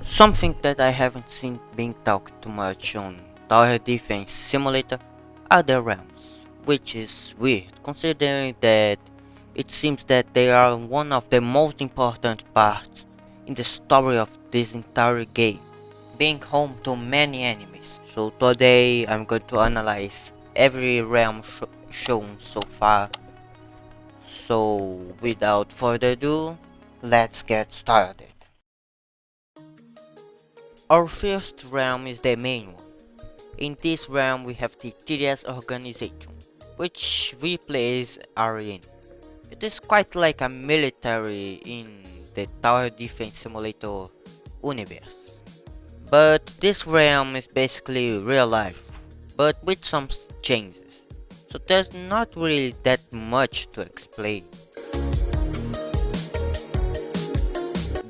Something that I haven't seen being talked too much on Tower Defense Simulator are the realms, which is weird considering that it seems that they are one of the most important parts in the story of this entire game, being home to many enemies. So today I'm going to analyze every realm shown so far. So without further ado, let's get started. Our first realm is the main one. In this realm we have the TDS organization, which we players are in. It is quite like a military in the Tower Defense Simulator universe. But this realm is basically real life, but with some changes. So there's not really that much to explain.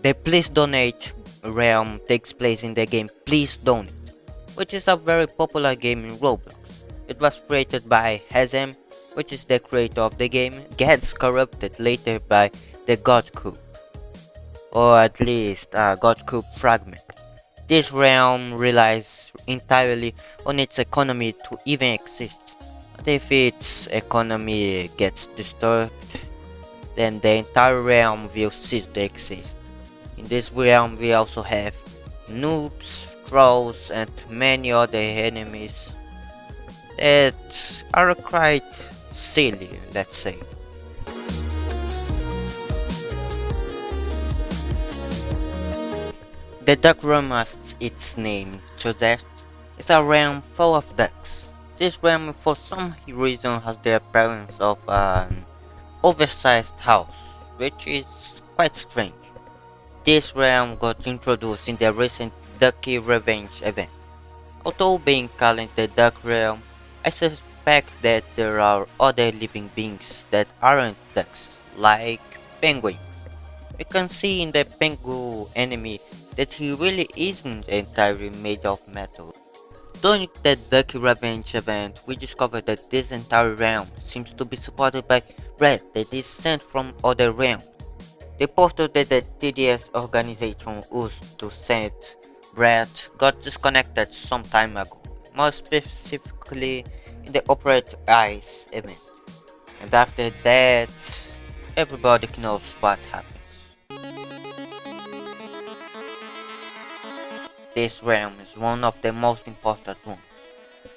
The Please Donate realm takes place in the game Please Donate, which is a very popular game in Roblox. It was created by Hazem, which is the creator of the game, gets corrupted later by the God Coup, or at least a God Coup fragment. This realm relies entirely on its economy to even exist, and if its economy gets disturbed, then the entire realm will cease to exist. In this realm we also have noobs, trolls and many other enemies that are quite silly, let's say. The duck realm, as its name suggests, is a realm full of ducks. This realm for some reason has the appearance of an oversized house, which is quite strange. This realm got introduced in the recent Ducky Revenge event. Although being called the Duck Realm, I suspect that there are other living beings that aren't ducks, like penguins. We can see in the penguin enemy that he really isn't entirely made of metal. During the Ducky Revenge event, we discovered that this entire realm seems to be supported by bread that is sent from other realms. The portal that the TDS organization used to send bread got disconnected some time ago, more specifically in the Operate Ice event. And after that, everybody knows what happens. This realm is one of the most important ones.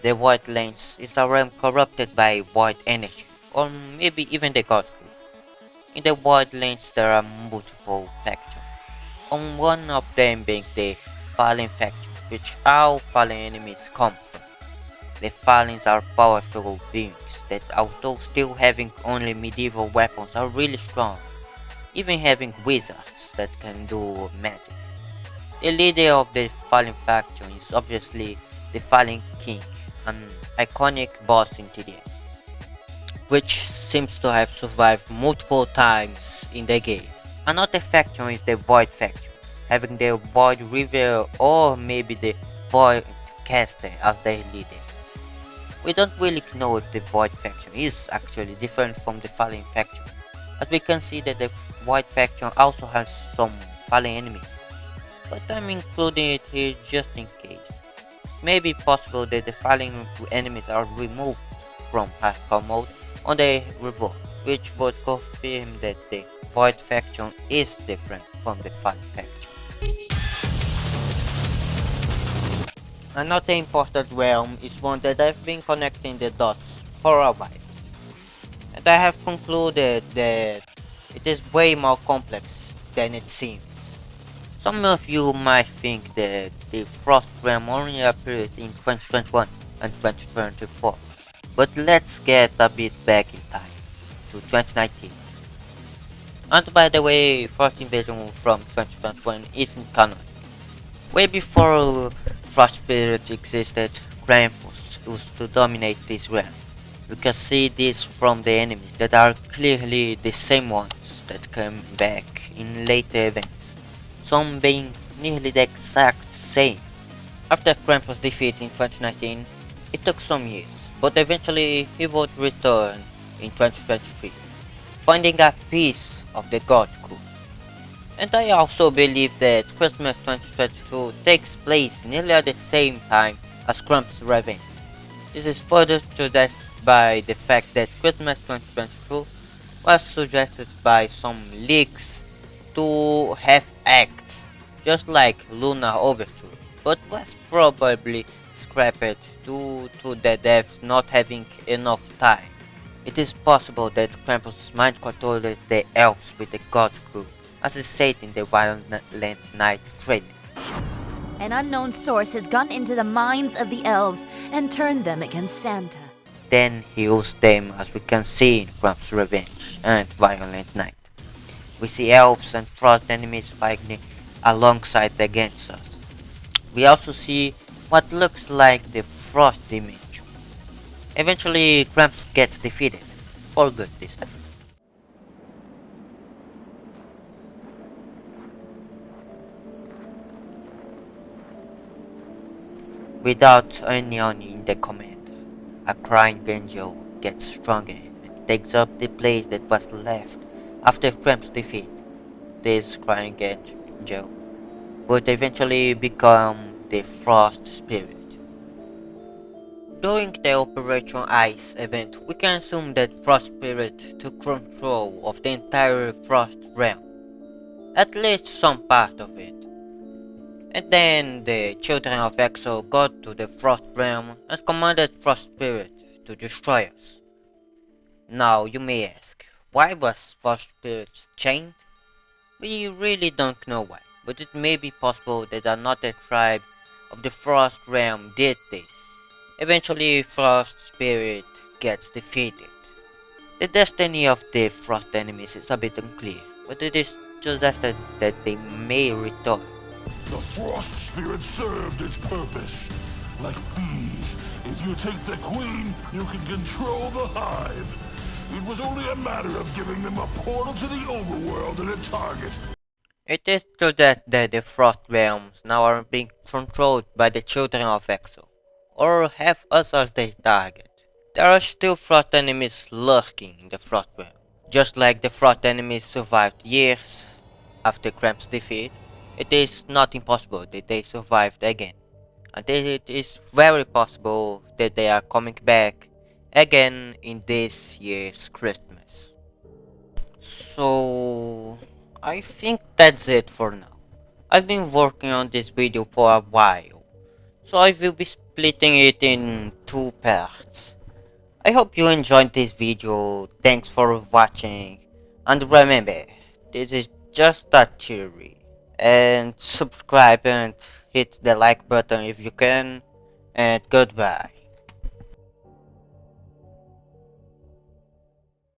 The Void Lands is a realm corrupted by void energy, or maybe even the God Crew. In the Void Lands there are multiple factions, on one of them being the Fallen faction, which all fallen enemies come from. The Fallens are powerful beings that, although still having only medieval weapons, are really strong, even having wizards that can do magic. The leader of the Fallen faction is obviously the Fallen King, an iconic boss in TDS, which seems to have survived multiple times in the game. Another faction is the Void faction, having the Void River or maybe the Void Caster as their leader. We don't really know if the Void faction is actually different from the Fallen faction, as we can see that the Void faction also has some Fallen enemies, but I'm including it here just in case. It may be possible that the Fallen enemies are removed from hardcore mode on the Revolt, which would confirm that the Void faction is different from the Fallen faction. Another important realm is one that I've been connecting the dots for a while, and I have concluded that it is way more complex than it seems. Some of you might think that the Frost realm only appeared in 2021 and 2024, but let's get a bit back in time, to 2019. And by the way, Frost Invasion from 2021 isn't canon. Way before Frost Spirit existed, Krampus used to dominate this realm. You can see this from the enemies that are clearly the same ones that came back in later events, some being nearly the exact same. After Krampus' defeat in 2019, it took some years, but eventually he would return in 2023, finding a piece of the God Coup. And I also believe that Christmas 2022 takes place nearly at the same time as Grump's Revenge. This is further suggested by the fact that Christmas 2022 was suggested by some leaks to have acts just like Luna Overture, but was probably scrapped due to the devs not having enough time. It is possible that Krampus mind controlled the elves with the god crew, as is said in the Violent Night trailer. An unknown source has gone into the minds of the elves and turned them against Santa. Then he used them, as we can see in Krampus Revenge and Violent Night. We see elves and frost enemies fighting alongside against us. We also see what looks like the frost image. Eventually, Krampus gets defeated, for good this time. Without anyone in the command, a crying angel gets stronger and takes up the place that was left after Krampus' defeat. This crying angel would eventually become the Frost Spirit. During the Operation Ice event, we can assume that Frost Spirit took control of the entire Frost realm, at least some part of it. And then the children of Exo got to the Frost realm and commanded Frost Spirit to destroy us. Now you may ask, why was Frost Spirit chained? We really don't know why, but it may be possible that another tribe of the Frost realm did this. Eventually, Frost Spirit gets defeated. The destiny of the Frost enemies is a bit unclear, but it is suggested that they may return. The Frost Spirit served its purpose. Like bees, if you take the queen, you can control the hive. It was only a matter of giving them a portal to the overworld and a target. It is suggested that the Frost realms now are being controlled by the children of Exo, or have us as their target. There are still Frost enemies lurking in the Frost realm. Just like the Frost enemies survived years after Kramp's defeat, it is not impossible that they survived again. And it is very possible that they are coming back again in this year's Christmas. So, I think that's it for now. I've been working on this video for a while, so I will be splitting it in two parts. I hope you enjoyed this video, thanks for watching, and remember, this is just a theory. And subscribe and hit the like button if you can, and goodbye.